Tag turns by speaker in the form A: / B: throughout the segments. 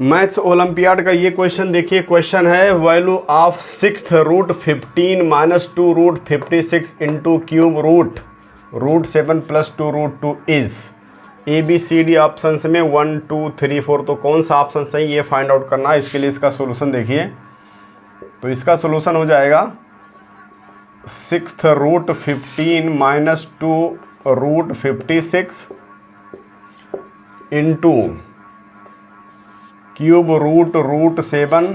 A: Maths olympiad का ये question देखिए। क्वेश्चन है value of 6th root 15 minus 2 root 56 into cube root 7 plus 2 root 2 is A B C D option में 1 2 3 4। तो कौन सा ऑप्शन सही ये फाइंड आउट करना है। इसके लिए इसका सोल्यूशन देखिए। तो इसका सोल्यूशन हो जाएगा 6th root 15 minus 2 root 56 into cube root 7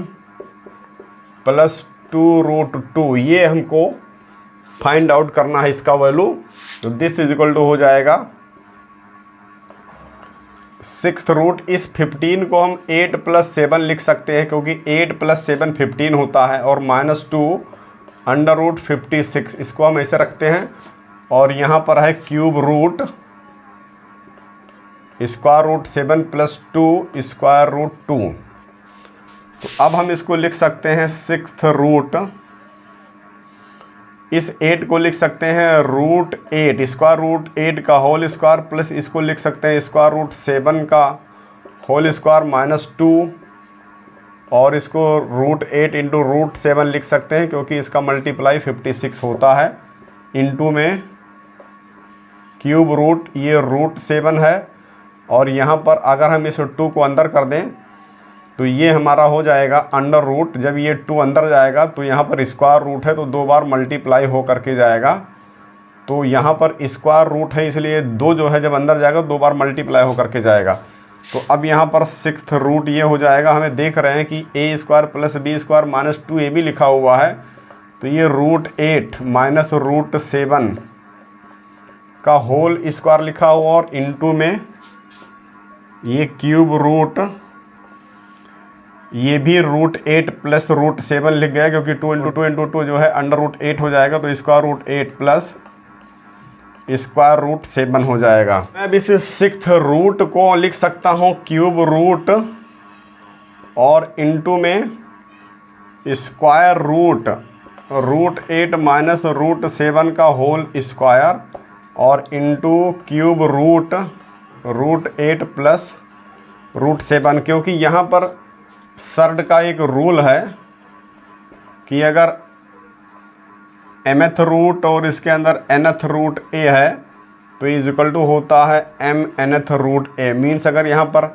A: plus 2 root 2। ये हमको फाइंड आउट करना है इसका वैल्यू। तो दिस इज इक्वल टू हो जाएगा 6th रूट। इस 15 को हम 8 + 7 लिख सकते हैं क्योंकि 8 + 7 15 होता है, और -2 अंडर रूट 56 इसको हम ऐसे रखते हैं। और यहाँ पर है cube root square root 7 plus 2 square root 2। तो अब हम इसको लिख सकते हैं 6th रूट। इस 8 को लिख सकते हैं रूट 8 स्क्वायर रूट 8 का होल स्क्वायर, प्लस इसको लिख सकते हैं स्क्वायर रूट 7 का होल स्क्वायर माइनस 2, और इसको रूट 8 इंटू रूट 7 लिख सकते हैं क्योंकि इसका मल्टीप्लाई 56 होता है। इंटू में क्यूब रूट, ये रूट 7 है, और यहाँ पर अगर हम इस 2 को अंदर कर दें तो ये हमारा हो जाएगा अंडर रूट। जब ये 2 अंदर जाएगा तो यहाँ पर स्क्वायर रूट है तो 2 बार मल्टीप्लाई हो करके जाएगा। तो यहाँ पर स्क्वायर रूट है इसलिए 2 जो है जब अंदर जाएगा 2 बार मल्टीप्लाई हो करके जाएगा। तो अब यहाँ पर 6th रूट ये हो जाएगा। हमें देख रहे हैं कि a square plus b square minus 2ab लिखा हुआ है, तो ये रूट 8 माइनस रूट 7 का होल स्क्वायर लिखा हुआ, और इंटू में ये क्यूब रूट, ये भी रूट 8 प्लस रूट 7 लिख गया क्योंकि 2 इंटू 2 जो है अंडर रूट 8 हो जाएगा। तो square root 8 plus square root 7 हो जाएगा। मैं अब इस 6th रूट को लिख सकता हूँ क्यूब रूट और इंटू में स्क्वायर रूट 8 माइनस रूट 7 का होल स्क्वायर, और into cube root 8 plus root 7। क्योंकि यहाँ पर सर्ड का एक रूल है कि अगर mth रूट और इसके अंदर nth रूट a है तो इज इक्वल टू होता है mnth रूट a। मीन्स अगर यहाँ पर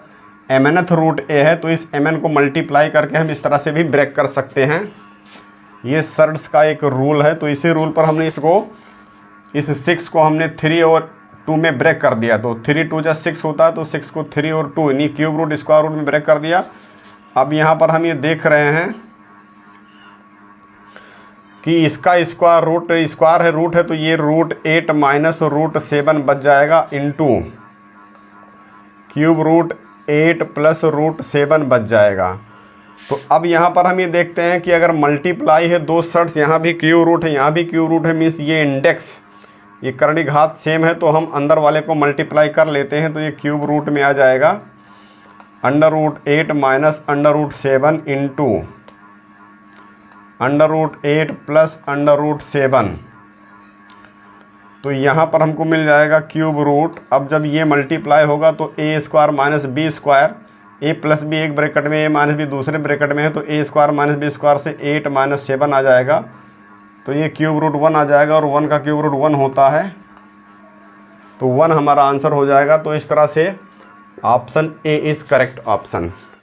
A: mnth रूट a है तो इस mn को मल्टीप्लाई करके हम इस तरह से भी ब्रेक कर सकते हैं। ये सर्ड्स का एक रूल है। तो इसी रूल पर हमने इसको, इस 6 को हमने 3 और 2 में ब्रेक कर दिया। तो 3 2 + 6 होता है, तो 6 को 3 और 2 यानी क्यूब रूट स्क्वायर रूट में ब्रेक कर दिया। अब यहाँ पर हम ये देख रहे हैं कि इसका स्क्वायर है, रूट है, तो ये रूट 8 माइनस रूट 7 बच जाएगा, into cube root 8 plus root 7 बच जाएगा। तो अब यहाँ पर हम ये देखते हैं कि अगर मल्टीप्लाई है 2 सर्ट्स, यहाँ भी क्यूब रूट है यहाँ भी क्यूब रूट है, मीन्स ये इंडेक्स, ये करड़ी घात सेम है, तो हम अंदर वाले को मल्टीप्लाई कर लेते हैं। तो ये क्यूब रूट में आ जाएगा under root 8 minus under root 7 into under root 8 plus under root 7। तो यहाँ पर हमको मिल जाएगा क्यूब रूट। अब जब ये मल्टीप्लाई होगा तो a square minus b square, a plus b एक ब्रैकेट में, a माइनस b दूसरे ब्रैकेट में है, तो a square minus b square से 8 माइनस 7 आ जाएगा। तो ये क्यूब रूट 1 आ जाएगा, और 1 का क्यूब रूट 1 होता है, तो 1 हमारा आंसर हो जाएगा। तो इस तरह से option A is correct option.